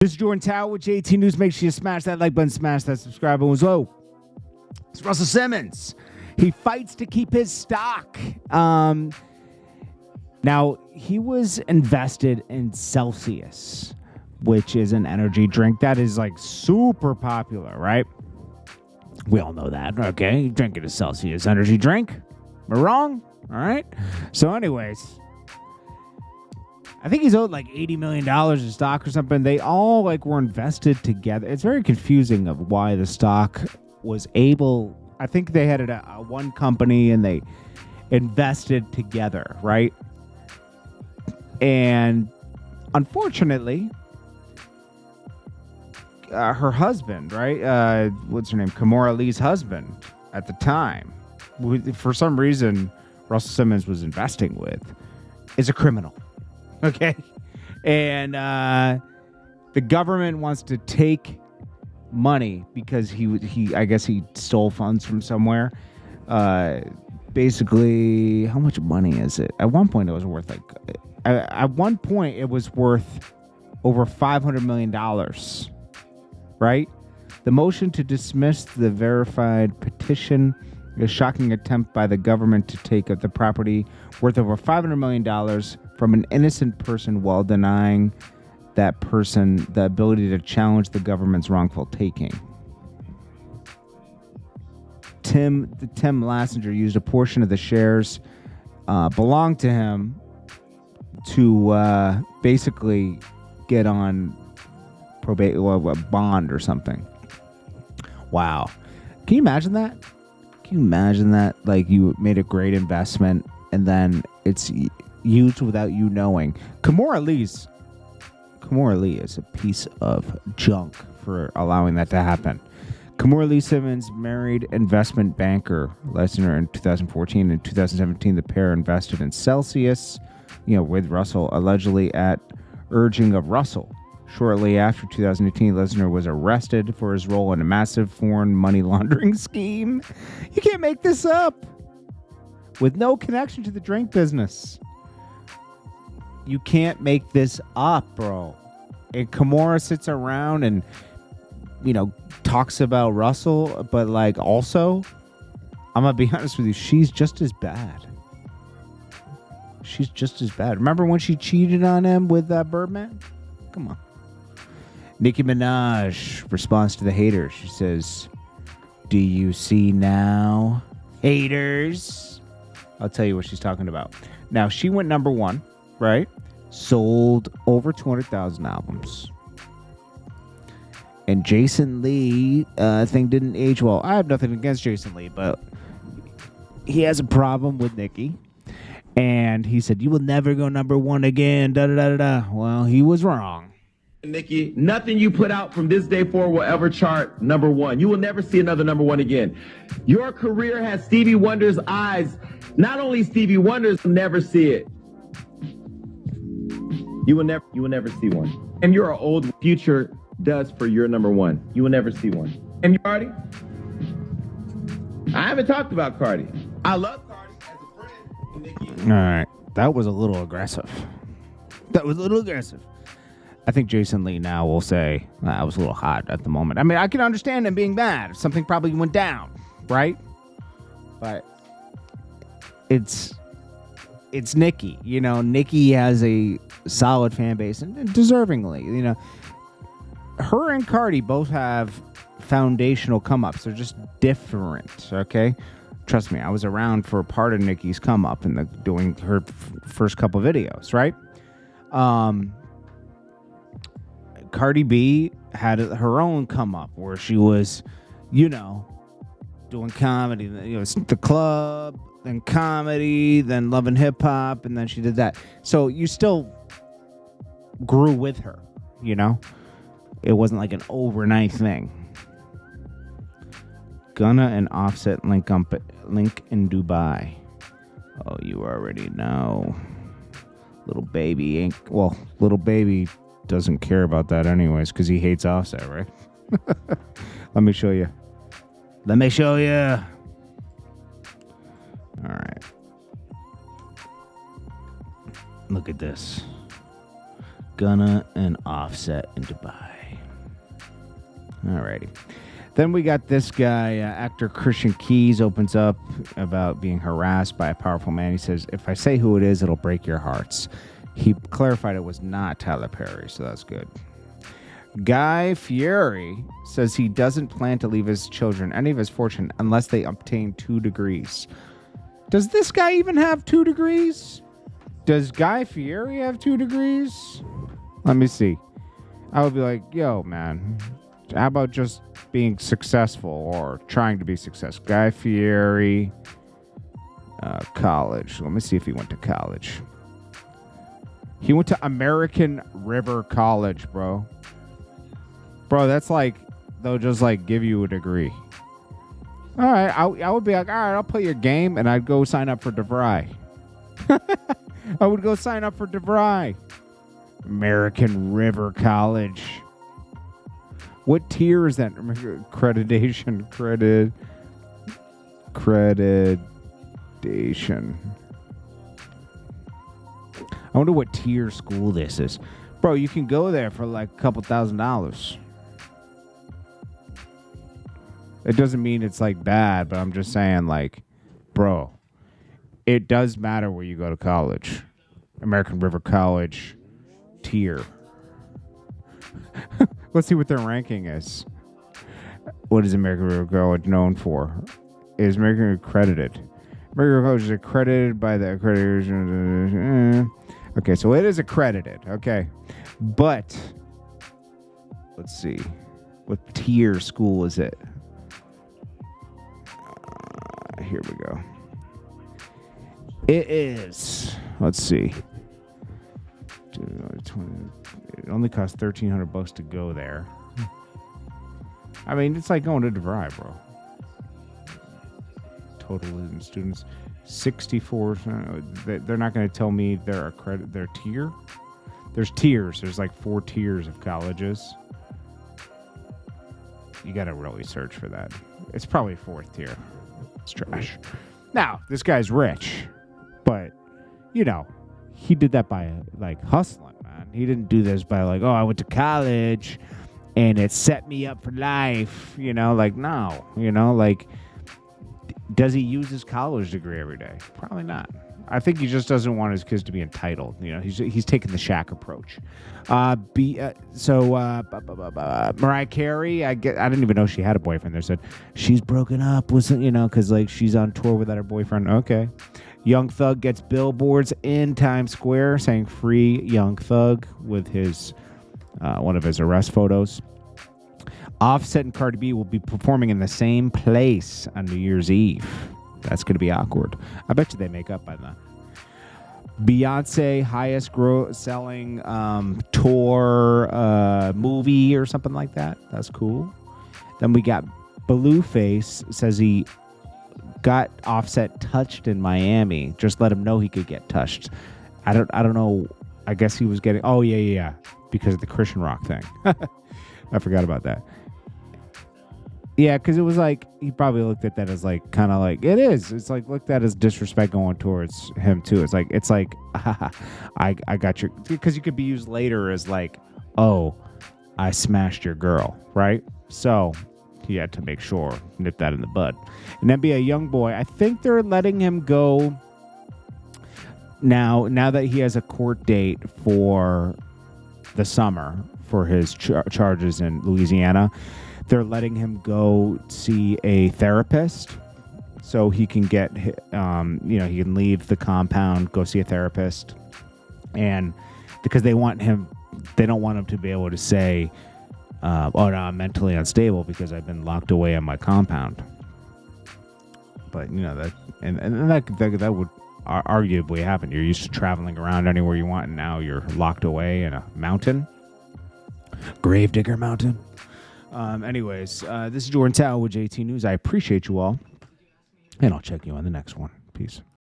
This is JordanTower with JT News. Make sure you smash that like button, smash that subscribe button as well. It's Russell Simmons. He fights to keep his stock. Now, he was invested in Celsius, which is an energy drink that is like super popular, right? We all know that, okay? You're drinking a Celsius energy drink. Am I wrong? All right. So anyways, I think he's owed like $80 million in stock or something. They all like were invested together. It's very confusing of why the stock was able. I think they had it at one company and they invested together, right? And unfortunately, her husband, right? What's her name? Kimora Lee's husband at the time, for some reason, Russell Simmons was investing with, is a criminal. Okay. And the government wants to take money because he I guess he stole funds from somewhere. Basically, how much money is it? At one point it was worth over $500 million. Right? The motion to dismiss the verified petition, a shocking attempt by the government to take the property worth over $500 million from an innocent person while denying that person the ability to challenge the government's wrongful taking. Tim Lassinger used a portion of the shares belonged to him to basically get on a bond or something. Wow. Can you imagine that? Like, you made a great investment and then it's used without you knowing. Kimora Lee is a piece of junk for allowing that to happen. Kimora Lee Simmons married investment banker Lassinger in 2014. In 2017, the pair invested in Celsius, with Russell, allegedly at urging of Russell. Shortly after 2018, Lassinger was arrested for his role in a massive foreign money laundering scheme. You can't make this up. With no connection to the drink business. You can't make this up, bro. And Kimora sits around and, talks about Russell, but like also, I'm going to be honest with you, she's just as bad. Remember when she cheated on him with Birdman? Come on. Nicki Minaj responds to the haters. She says, "Do you see now, haters?" I'll tell you what she's talking about. Now, she went number one, right? Sold over 200,000 albums. And Jason Lee, thing didn't age well. I have nothing against Jason Lee, but he has a problem with Nicki. And he said, "You will never go number one again, da-da-da-da-da." Well, he was wrong. Nicki, nothing you put out from this day forward will ever chart number one. You will never see another number one again. Your career has Stevie Wonder's eyes. Not only Stevie Wonder's will never see it. You will never see one. And your old future does for your number one. You will never see one. And you, Cardi? I haven't talked about Cardi. I love Cardi as a friend. Nicki. All right. That was a little aggressive. I think Jason Lee now will say, I was a little hot at the moment. I mean, I can understand him being mad. Something probably went down, right? But it's Nicki. Nicki has a solid fan base, and deservingly. Her and Cardi both have foundational come-ups. They're just different, okay? Trust me, I was around for a part of Nicki's come-up in doing her first couple videos, right? Cardi B had her own come up where she was, doing comedy, the club, then comedy, then Love and Hip Hop, and then she did that. So you still grew with her, It wasn't like an overnight thing. Gunna and Offset link in Dubai. Oh, you already know. Little Baby doesn't care about that anyways because he hates Offset, right? Let me show you. All right. Look at this. Gunna and Offset in Dubai. Alrighty. Then we got this guy, actor Christian Keys, opens up about being harassed by a powerful man. He says, if I say who it is, it'll break your hearts. He clarified it was not Tyler Perry, so that's good. Guy Fieri says he doesn't plan to leave his children any of his fortune unless they obtain 2 degrees. Does this guy even have 2 degrees? Does Guy Fieri have 2 degrees? Let me see. I would be like, yo, man, how about just being successful or trying to be successful? Guy Fieri, college. Let me see if he went to college. He went to American River College, bro. Bro, that's like, they'll just like give you a degree. All right, I would be like, all right, I'll play your game, and I'd go sign up for DeVry. I would go sign up for DeVry. American River College. What tier is that? Accreditation. I wonder what tier school this is. Bro, you can go there for like a couple $1,000s. It doesn't mean it's like bad, but I'm just saying, like, bro, it does matter where you go to college. American River College tier. Let's see what their ranking is. What is American River College known for? Is American accredited? American River College is accredited by the accreditation. Okay, so it is accredited. Okay. But let's see. What tier school is it? Here we go. It is. Let's see. It only costs $1,300 to go there. I mean, it's like going to DeVry, bro. Total students, 64. They're not going to tell me their tier. There's tiers. There's like 4 tiers of colleges. You got to really search for that. It's probably 4th tier. It's trash. Now, this guy's rich, but you know, he did that by like hustling, man. He didn't do this by like, oh, I went to college and it set me up for life. You know, like, no, you know, like, does he use his college degree every day? Probably not. I think he just doesn't want his kids to be entitled. You know, he's taking the Shaq approach. Mariah Carey, I didn't even know she had a boyfriend. They said she's broken up with, you know, because like she's on tour without her boyfriend. Okay. Young Thug gets billboards in Times Square saying "Free Young Thug" with his one of his arrest photos. Offset and Cardi B will be performing in the same place on New Year's Eve. That's going to be awkward. I bet you they make up by then. Beyonce, highest selling tour movie or something like that. That's cool. Then we got Blueface says he got Offset touched in Miami. Just let him know he could get touched. I don't know. I guess he was getting. Oh yeah, because of the Christian rock thing. I forgot about that. Yeah, because it was like, he probably looked at that as like, kind of like, it is. It's like, looked at as disrespect going towards him too. It's like, I got your, because you could be used later as like, oh, I smashed your girl, right? So he had to make sure, nip that in the bud. And NBA YoungBoy, I think they're letting him go now that he has a court date for the summer for his charges in Louisiana. They're letting him go see a therapist so he can get, he can leave the compound, go see a therapist. And because they don't want him to be able to say, oh, no, I'm mentally unstable because I've been locked away on my compound. But, you know, that would arguably happen. You're used to traveling around anywhere you want, and now you're locked away in a mountain. Gravedigger Mountain. Anyways, this is Jordan Tower with JT News. I appreciate you all, and I'll check you on the next one. Peace.